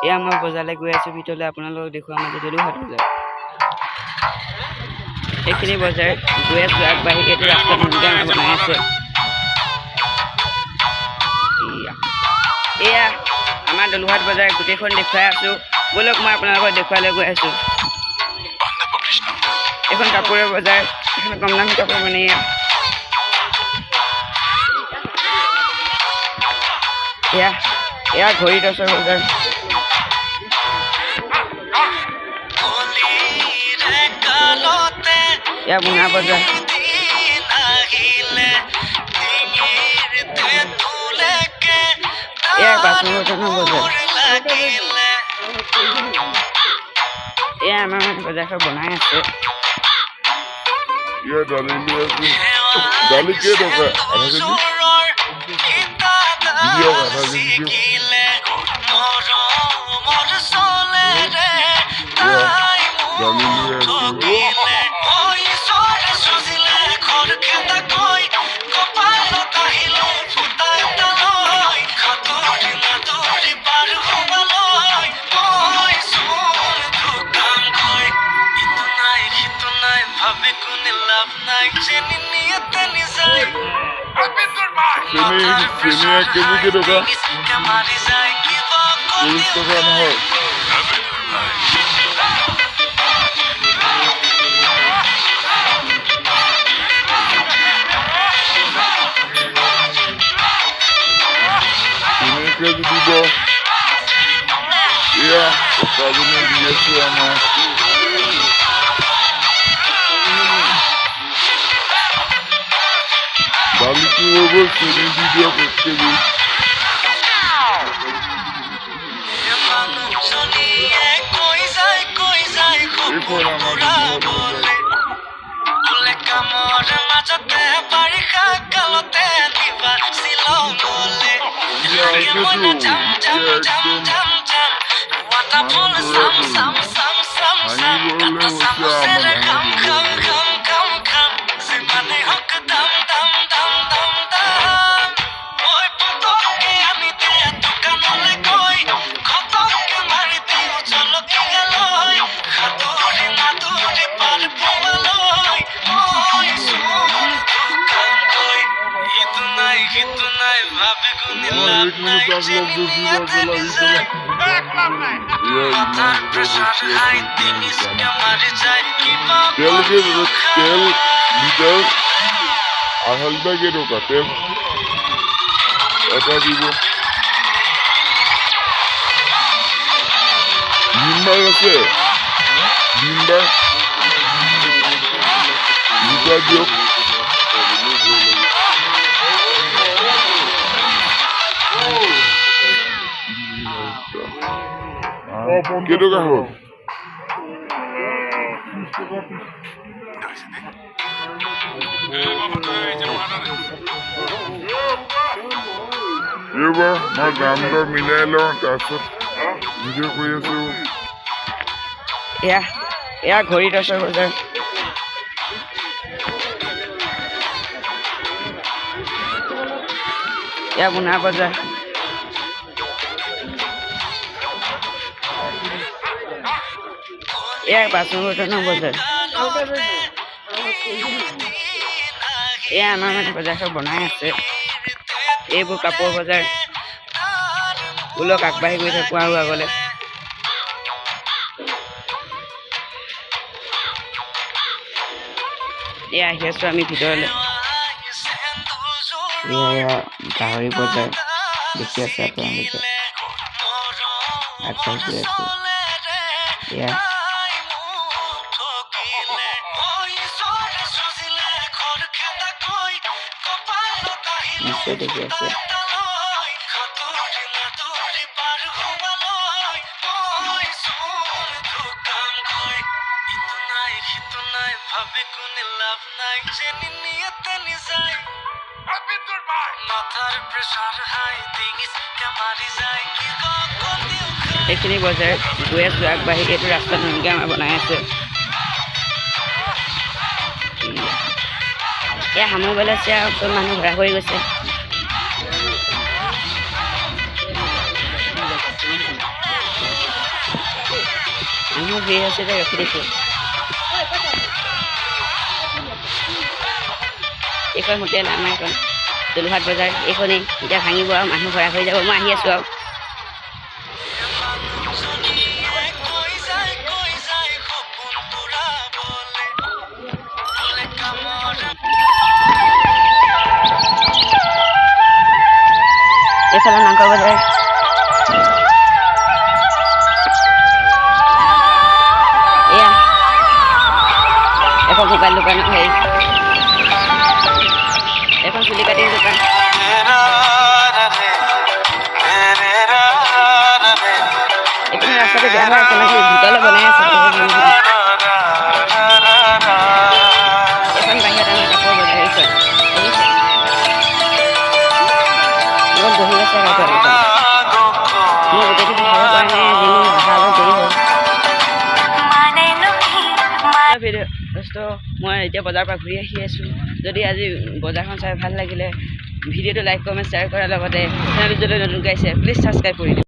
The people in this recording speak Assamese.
এয়া মই বজাৰলৈ গৈ আছোঁ ভিতৰলৈ আপোনালোকক দেখুৱাম আজি দলুহাট বজাৰ এইখিনি বজাৰ গৈ আছোঁ আগবাঢ়ি এইটো ৰাস্তাত নতুনকৈ আমাৰ বনাই আছে এয়া আমাৰ দলুহাট বজাৰ গোটেইখন দেখুৱাই আছোঁ ব'লক মই আপোনালোকক দেখুৱালৈ গৈ আছোঁ এখন কাপোৰৰ বজাৰ এখন কম দামী কাপোৰ মানে এয়া ঘড়ী টচৰ বজাৰ এয়া বুঙা বজাৰ এয়া বাচন বৰ্তনৰ বজাৰ এয়া আমাৰ মানে বজাৰখন বনাই আছে দালি কেই টকা চেনি 1 কেজি কেই টকা 40 টকা নহয় চেনি কেজি দিব এয়া কাজনে দি আছো আমাৰ দালি কি হব চেনি দি দিয়ক 1 কেজি তেল লিটার 2.5 লিটার কেই টকা তেল এটা দিব ভিমবার আছে ভিমবার লিটার দিয়ক কেই টকা হ'ল এইবাৰ মই দাম দৰ মিলাই লওঁ তাৰপিছত ভিডিঅ' কৰি আছো এয়া ঘড়ী টচৰ বজাৰ এয়া বুঙা বজাৰ এয়া বাচন বৰ্তনৰ বজাৰ এয়া আমাৰ মানে বজাৰখন বনাই আছে এইবোৰ কাপোৰ বজাৰ ব'লক আগবাঢ়ি গৈ থাকোঁ আৰু আগলৈ এয়া আহি আছোঁ আমি ভিতৰলৈ এয়া গাহৰি বজাৰ দেখি আছে আপোনালোকে আগবাঢ়ি গৈ আছোঁ এয়া নিশ্চয় দেখি আছে এইখিনি বজাৰ গৈ আছোঁ আগবাঢ়ি এইটো ৰাস্তাত নতুনকৈ আমাৰ বনাই আছে এয়া সামৰিবলৈ আছে আৰু চব মানুহ ঘৰা হৈ গৈছে মানুহৰ ভিৰ হৈছে যে ৰখি দিছোঁ। এইখন হোটেল আমাৰ এইখন দলুহাট বজাৰ এইখনেই এতিয়া ভাঙিব আৰু মানুহ ভৰা হৈ যাব। মই আহি আছোঁ আৰু এইফালে মাংস বজাৰ এয়া এখন মোবাইল দোকান হেৰি এখন চুলি কাটিং দোকান এইপিনে ৰাস্তাটো বেয়া হৈ আছে মানে ভিতৰলৈ বনাই আছে। এখন বাহিৰত আমাৰ কাপোৰ বজাৰ এইখন অলপ বহি আছে কাপোৰ মই গোটেইটো দেখাব পৰা নাই যিনো অহা অলপ দেৰি হ'ল। মই এতিয়া বজাৰৰ পৰা ঘূৰি আহি আছোঁ। যদি আজি বজাৰখন চাই ভাল লাগিলে ভিডিঅ'টো লাইক কমেণ্ট শ্বেয়াৰ কৰাৰ লগতে চেনেলটো যদি নতুনকৈ আহিছে প্লিজ ছাবস্ক্ৰাইব কৰি দিওঁ।